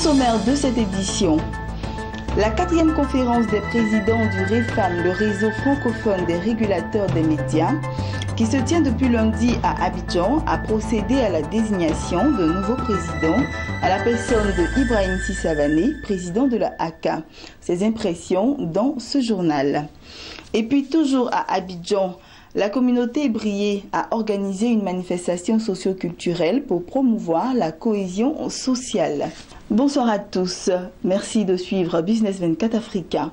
sommaire de cette édition, la 4e conférence des présidents du REFAM, le réseau francophone des régulateurs des médias, qui se tient depuis lundi à Abidjan, a procédé à la désignation de nouveaux présidents à la personne de Ibrahim Sissavané, président de la ACA. Ses impressions dans ce journal. Et puis toujours à Abidjan, la communauté Brié a organisé une manifestation socio-culturelle pour promouvoir la cohésion sociale. Bonsoir à tous, merci de suivre Business 24 Africa.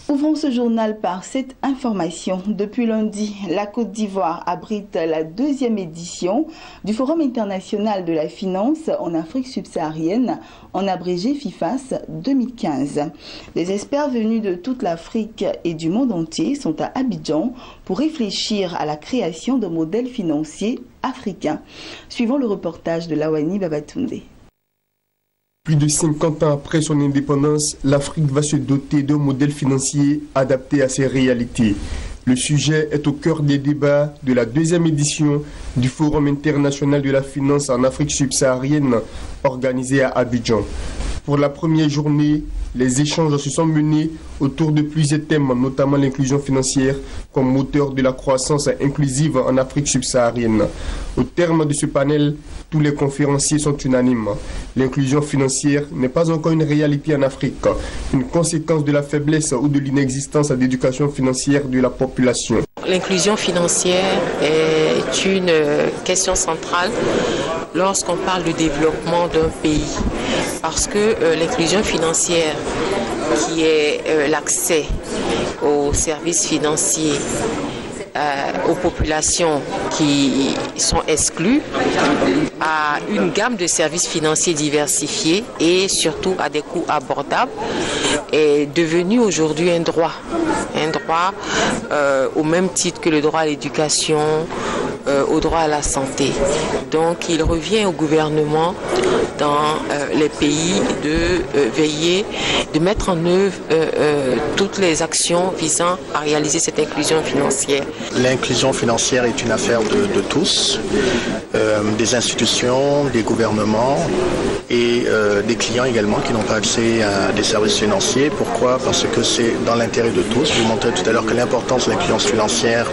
Ouvrons ce journal par cette information. Depuis lundi, la Côte d'Ivoire abrite la 2e édition du Forum international de la finance en Afrique subsaharienne, en abrégé FIFAS 2015. Des experts venus de toute l'Afrique et du monde entier sont à Abidjan pour réfléchir à la création de modèles financiers africains. Suivons le reportage de Lawani Babatunde. Plus de 50 ans après son indépendance, l'Afrique va se doter d'un modèle financier adapté à ses réalités. Le sujet est au cœur des débats de la 2e édition du Forum international de la finance en Afrique subsaharienne organisé à Abidjan. Pour la première journée, les échanges se sont menés autour de plusieurs thèmes, notamment l'inclusion financière comme moteur de la croissance inclusive en Afrique subsaharienne. Au terme de ce panel, tous les conférenciers sont unanimes. L'inclusion financière n'est pas encore une réalité en Afrique, une conséquence de la faiblesse ou de l'inexistence d'éducation financière de la population. L'inclusion financière est une question centrale lorsqu'on parle du développement d'un pays, parce que l'inclusion financière, qui est l'accès aux services financiers aux populations qui sont exclues, à une gamme de services financiers diversifiés et surtout à des coûts abordables, est devenu aujourd'hui un droit au même titre que le droit à l'éducation, au droit à la santé. Donc il revient au gouvernement dans les pays de veiller, de mettre en œuvre toutes les actions visant à réaliser cette inclusion financière. L'inclusion financière est une affaire de tous, des institutions, des gouvernements et des clients également qui n'ont pas accès à des services financiers. Pourquoi? Parce que c'est dans l'intérêt de tous. Je vous montrais tout à l'heure que l'importance de l'inclusion financière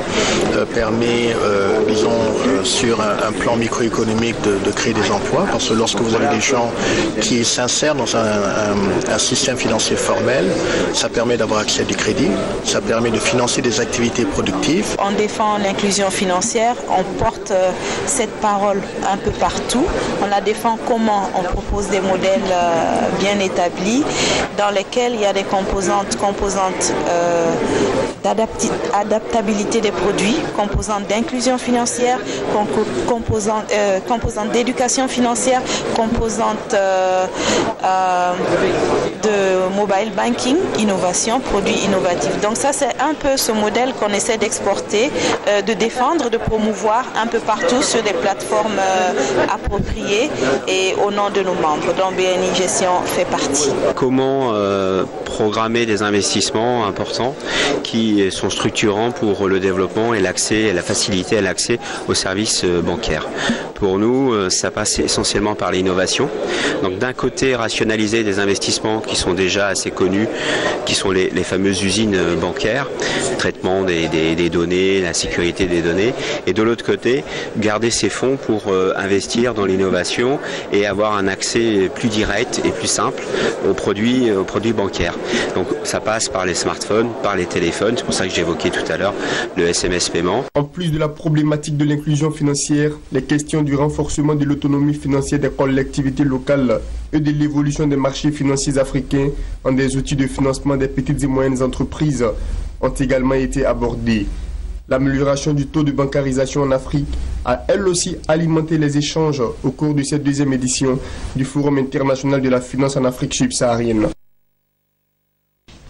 permet, sur un plan microéconomique de créer des emplois, parce que lorsque vous avez des gens qui s'insèrent dans un système financier formel, ça permet d'avoir accès à du crédit, ça permet de financer des activités productives. On défend l'inclusion financière, on porte cette parole un peu partout, on la défend comment? On propose des modèles bien établis dans lesquels il y a des composantes d'adaptabilité des produits, composantes d'inclusion financière, composantes d'éducation financière, composantes de mobile banking, innovation, produits innovatifs. Donc ça, c'est un peu ce modèle qu'on essaie d'exporter, de défendre, de promouvoir un peu partout sur des plateformes appropriées et au nom de nos membres, dont BNI Gestion fait partie. Comment programmer des investissements importants qui sont structurants pour le développement et l'accès, et la facilité à l'accès aux services bancaires. Pour nous, ça passe essentiellement par l'innovation. Donc d'un côté, rationaliser des investissements qui sont déjà assez connus, qui sont les fameuses usines bancaires, traitement des données, la sécurité des données, et de l'autre côté, garder ces fonds pour investir dans l'innovation et avoir un accès plus direct et plus simple aux produits bancaires. Donc ça passe par les smartphones, par les téléphones, c'est pour ça que j'évoquais tout à l'heure le SMS paiement. En plus de la problématique de l'inclusion financière, les questions du renforcement de l'autonomie financière des collectivités locales et de l'évolution des marchés financiers africains en des outils de financement des petites et moyennes entreprises ont également été abordées. L'amélioration du taux de bancarisation en Afrique a elle aussi alimenté les échanges au cours de cette 2e édition du Forum international de la finance en Afrique subsaharienne.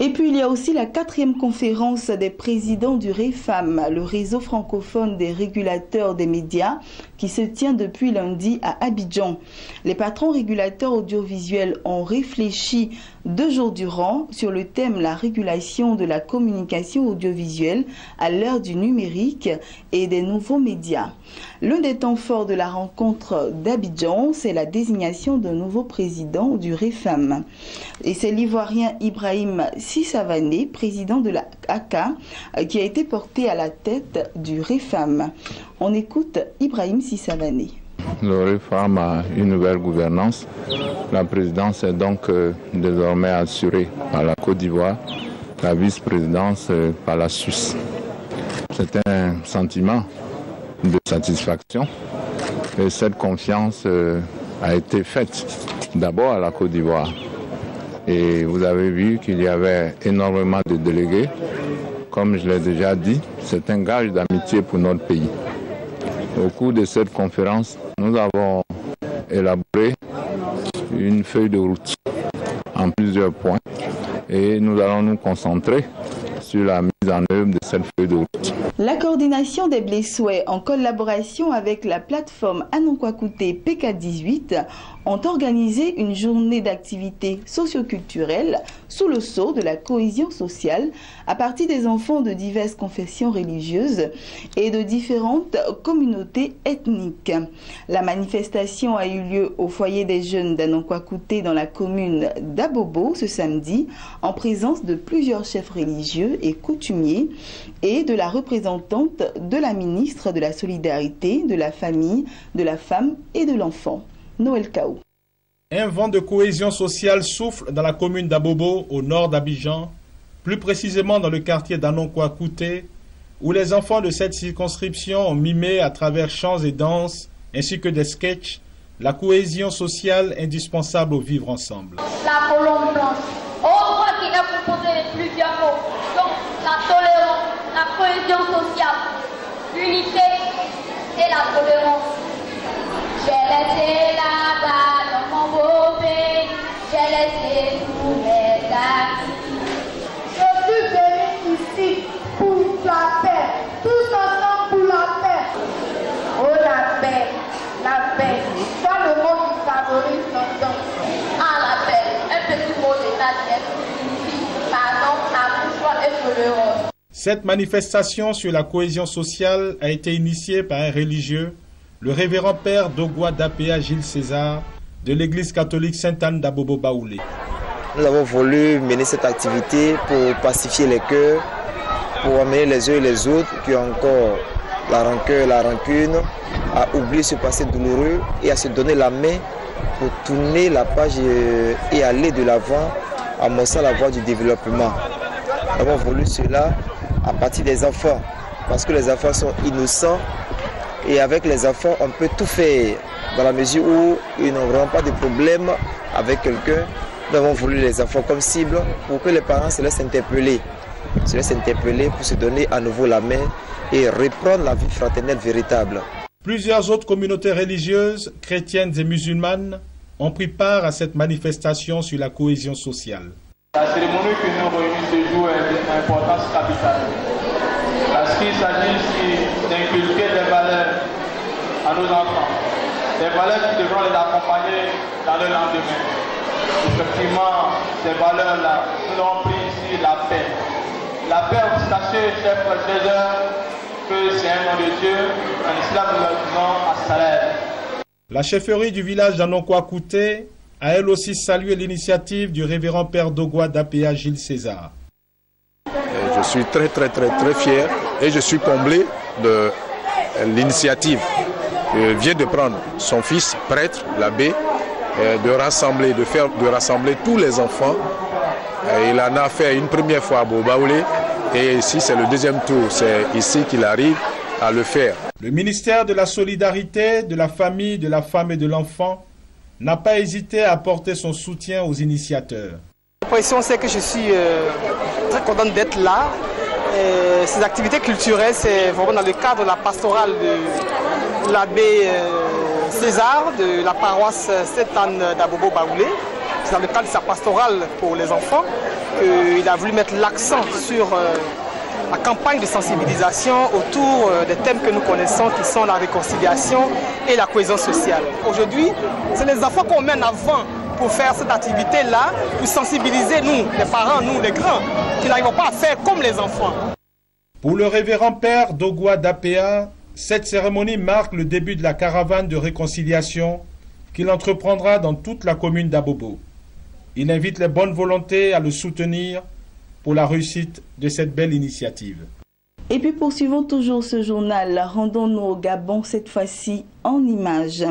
Et puis il y a aussi la 4e conférence des présidents du REFAM, le réseau francophone des régulateurs des médias, qui se tient depuis lundi à Abidjan. Les patrons régulateurs audiovisuels ont réfléchi 2 jours durant sur le thème la régulation de la communication audiovisuelle à l'heure du numérique et des nouveaux médias. L'un des temps forts de la rencontre d'Abidjan, c'est la désignation d'un nouveau président du REFAM. Et c'est l'Ivoirien Ibrahim Sissavané, président de la ACA, qui a été porté à la tête du REFAM. On écoute Ibrahim Sissavané. Le REFAM a une nouvelle gouvernance. La présidence est donc désormais assurée par la Côte d'Ivoire, la vice-présidence par la Suisse. C'est un sentiment de satisfaction et cette confiance a été faite d'abord à la Côte d'Ivoire. Et vous avez vu qu'il y avait énormément de délégués. Comme je l'ai déjà dit, c'est un gage d'amitié pour notre pays. Au cours de cette conférence, nous avons élaboré une feuille de route en plusieurs points et nous allons nous concentrer sur la mise en œuvre de cette feuille de route. La coordination des Blessouais, en collaboration avec la plateforme Anonkwa-Kouté PK18, ont organisé une journée d'activités socioculturelles sous le sceau de la cohésion sociale à partir des enfants de diverses confessions religieuses et de différentes communautés ethniques. La manifestation a eu lieu au foyer des jeunes d'Anonkwa-Kouté dans la commune d'Abobo ce samedi en présence de plusieurs chefs religieux et coutumiers et de la représentante de la ministre de la Solidarité, de la Famille, de la Femme et de l'Enfant. Noël Kaou. Un vent de cohésion sociale souffle dans la commune d'Abobo, au nord d'Abidjan, plus précisément dans le quartier d'Anonkwa-Kouté, où les enfants de cette circonscription ont mimé à travers chants et danses, ainsi que des sketchs, la cohésion sociale indispensable au vivre ensemble. La colombe blanche, moi qui ai proposé les plusieurs mots, donc la tolérance, la cohésion sociale, l'unité et la tolérance. J'ai laissé là-bas dans mon beau pays, j'ai laissé tous mes amis. Je suis venu ici pour la paix, tous ensemble pour la paix. Oh la paix, soit le mot qui favorise notre temps. Ah la paix, un petit mot d'état qui signifie pardon, amour, joie et tolérance. Cette manifestation sur la cohésion sociale a été initiée par un religieux, le révérend père Dogwa Dapéa Gilles César de l'église catholique Sainte-Anne d'Abobo Baoulé. Nous avons voulu mener cette activité pour pacifier les cœurs, pour amener les uns et les autres qui ont encore la rancœur et la rancune à oublier ce passé douloureux et à se donner la main pour tourner la page et aller de l'avant, amorçant la voie du développement. Nous avons voulu cela à partir des enfants, parce que les enfants sont innocents. Et avec les enfants, on peut tout faire dans la mesure où ils n'ont vraiment pas de problème avec quelqu'un. Nous avons voulu les enfants comme cible pour que les parents se laissent interpeller pour se donner à nouveau la main et reprendre la vie fraternelle véritable. Plusieurs autres communautés religieuses, chrétiennes et musulmanes, ont pris part à cette manifestation sur la cohésion sociale. La cérémonie que nous réunissons ce jour est d'une importance capitale. Parce qu'il s'agit ici d'inculquer des valeurs à nos enfants, des valeurs qui devront les accompagner dans le lendemain. Effectivement, ces valeurs-là, nous avons pris ici la paix. La paix, sachez, chers frères et sœurs, que c'est un nom de Dieu, en islam nous le disons à Salem. La chefferie du village d'Anonkwa-Kouté a elle aussi salué l'initiative du révérend père Dogwa Dapéa Gilles César. Je suis très fier et je suis comblé de l'initiative. Il vient de prendre son fils, prêtre, l'abbé, de rassembler tous les enfants. Il en a fait une première fois à Bobaoulé et ici c'est le deuxième tour. C'est ici qu'il arrive à le faire. Le ministère de la Solidarité, de la Famille, de la Femme et de l'Enfant n'a pas hésité à apporter son soutien aux initiateurs. L'impression c'est que je suis très contente d'être là. Ces activités culturelles, c'est vraiment dans le cadre de la pastorale de l'abbé César de la paroisse Sainte-Anne d'Abobo Baoulé. C'est dans le cadre de sa pastorale pour les enfants. qu'il a voulu mettre l'accent sur la campagne de sensibilisation autour des thèmes que nous connaissons qui sont la réconciliation et la cohésion sociale. Aujourd'hui, c'est les enfants qu'on mène avant pour faire cette activité-là, pour sensibiliser nous, les parents, nous, les grands, qui n'arrivent pas à faire comme les enfants. Pour le révérend père Dogwa Dapea, cette cérémonie marque le début de la caravane de réconciliation qu'il entreprendra dans toute la commune d'Abobo. Il invite les bonnes volontés à le soutenir pour la réussite de cette belle initiative. Et puis poursuivons toujours ce journal, rendons-nous au Gabon cette fois-ci en images.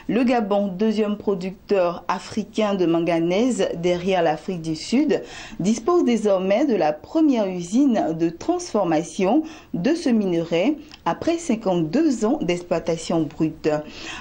Le Gabon, deuxième producteur africain de manganèse derrière l'Afrique du Sud, dispose désormais de la première usine de transformation de ce minerai après 52 ans d'exploitation brute.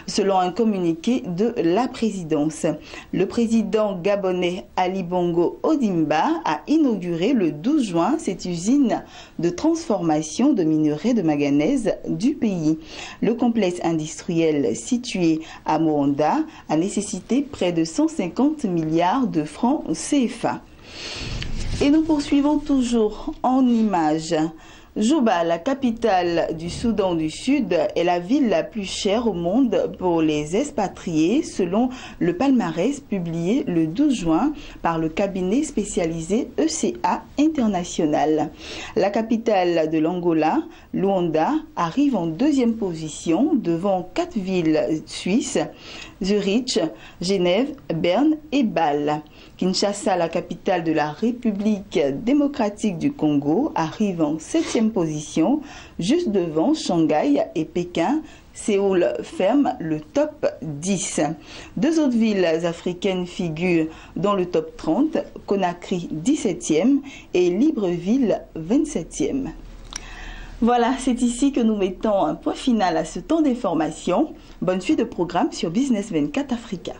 Selon un communiqué de la présidence, le président gabonais Ali Bongo Ondimba a inauguré le 12 juin cette usine de transformation de minerai de manganèse du pays. Le complexe industriel situé à Moanda a nécessité près de 150 milliards de francs CFA. Et nous poursuivons toujours en images. Juba, la capitale du Soudan du Sud, est la ville la plus chère au monde pour les expatriés, selon le palmarès publié le 12 juin par le cabinet spécialisé ECA International. La capitale de l'Angola, Luanda, arrive en deuxième position devant 4 villes suisses, Zurich, Genève, Berne et Bâle. Kinshasa, la capitale de la République démocratique du Congo, arrive en 7e position, juste devant Shanghai et Pékin. Séoul ferme le top 10. 2 autres villes africaines figurent dans le top 30, Conakry 17e et Libreville 27e. Voilà, c'est ici que nous mettons un point final à ce temps d'information. Bonne suite de programme sur Business 24 Africa.